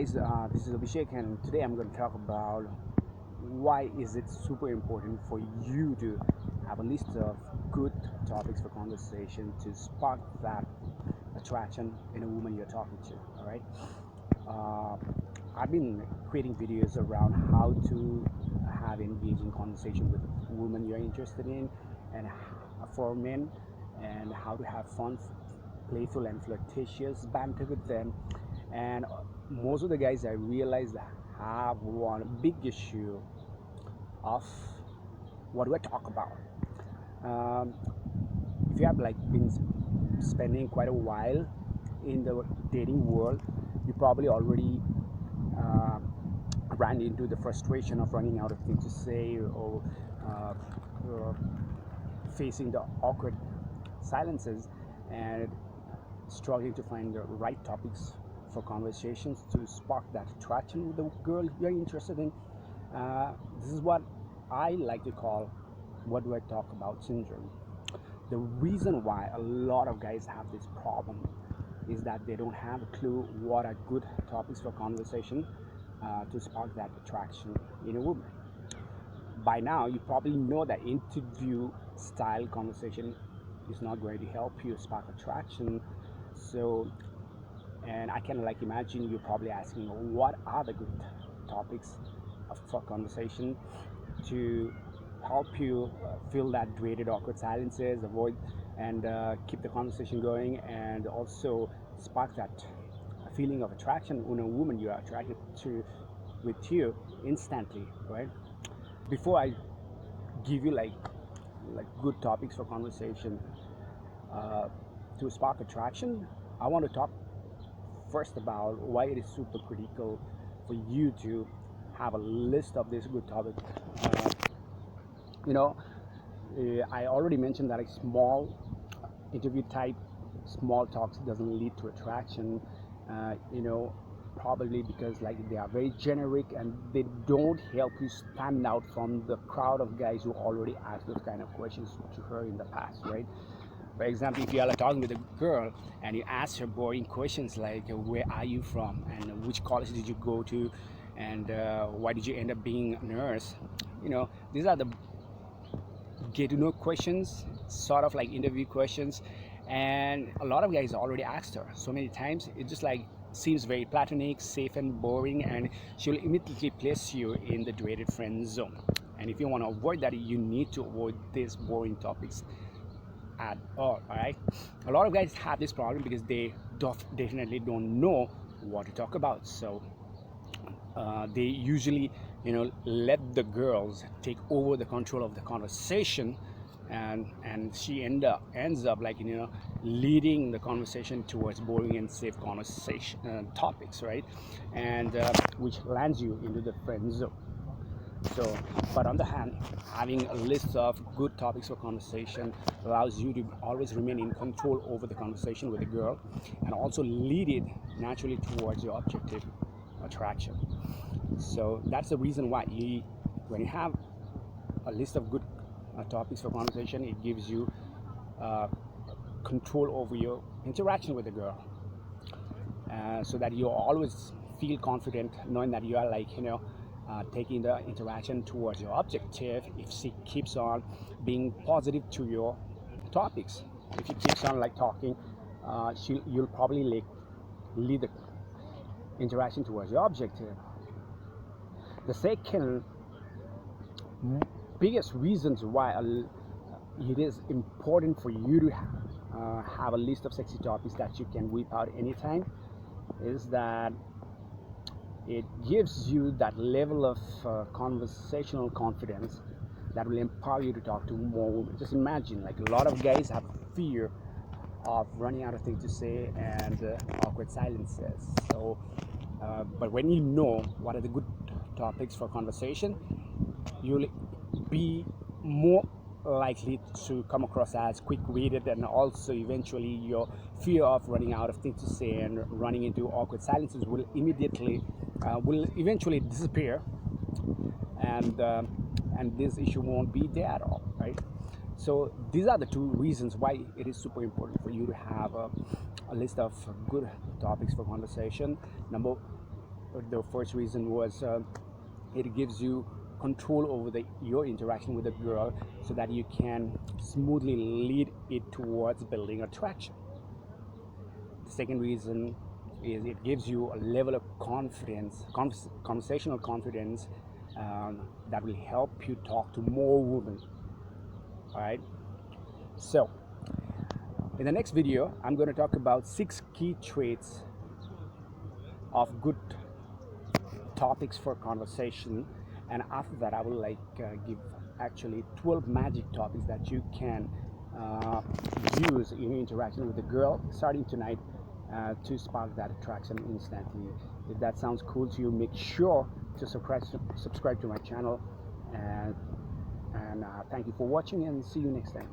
guys, this is Abhishek, and today I'm going to talk about why is it super important for you to have a list of good topics for conversation to spark that attraction in a woman you're talking to. All right. uh, I've been creating videos around how to have engaging conversation with women you're interested in, and for men, and how to have fun, playful, and flirtatious banter with them. And most of the guys I realized have one big issue of what do I talk about. Um, if you have like been spending quite a while in the dating world, you probably already uh, ran into the frustration of running out of things to say, or uh, uh, facing the awkward silences and struggling to find the right topics for conversations to spark that attraction with the girl you're interested in. This is what I like to call what do I talk about syndrome. The reason why a lot of guys have this problem is that they don't have a clue what are good topics for conversation to spark that attraction in a woman. By now, you probably know that interview style conversation is not going to help you spark attraction. So, and I can like imagine you probably asking, what are the good topics for conversation to help you fill that dreaded awkward silences, avoid and keep the conversation going, and also spark that feeling of attraction when a woman you are attracted to with you instantly, right? Before I give you like good topics for conversation uh, to spark attraction, I want to talk first about why it is super critical for you to have a list of these good topics. Uh, you know, I already mentioned that a small interview type, small talks doesn't lead to attraction. You know, probably because like they are very generic and they don't help you stand out from the crowd of guys who already asked those kind of questions to her in the past, right? For example, if you are like talking with a girl and you ask her boring questions like where are you from, and which college did you go to, and why did you end up being a nurse, these are the get to know questions, sort of like interview questions. And a lot of guys already asked her so many times, it just like seems very platonic, safe, and boring, and she'll immediately place you in the dreaded friend zone. And if you want to avoid that, you need to avoid these boring topics at all right? A lot of guys have this problem because they definitely don't know what to talk about. So they usually let the girls take over the control of the conversation, and she ends up like leading the conversation towards boring and safe conversation topics, right? And which lands you into the friend zone. So, but on the hand, having a list of good topics for conversation allows you to always remain in control over the conversation with a girl, and also lead it naturally towards your objective attraction. So that's the reason why when you have a list of good topics for conversation, it gives you uh, control over your interaction with the girl, so that you always feel confident knowing that you are like taking the interaction towards your objective. If she keeps on being positive to your topics, if she keeps on like talking, you'll probably like lead the interaction towards your objective. The second biggest reasons why it is important for you to have a list of sexy topics that you can whip out anytime is that it gives you that level of conversational confidence that will empower you to talk to more women. Just imagine, like a lot of guys have fear of running out of things to say and awkward silences. So, but when you know what are the good topics for conversation, you'll be more likely to come across as quick-witted, and also eventually your fear of running out of things to say and running into awkward silences will eventually disappear, and this issue won't be there at all, right? So these are the two reasons why it is super important for you to have a list of good topics for conversation. Number The first reason was it gives you control over your interaction with the girl so that you can smoothly lead it towards building attraction. The second reason is it gives you a level of confidence, conversational confidence, that will help you talk to more women. All right. So, in the next video, I'm going to talk about 6 key traits of good topics for conversation, and after that, I will give actually 12 magic topics that you can use in your interaction with the girl starting tonight to spark that attraction instantly. If that sounds cool to you, make sure to subscribe to my channel, and thank you for watching, and see you next time.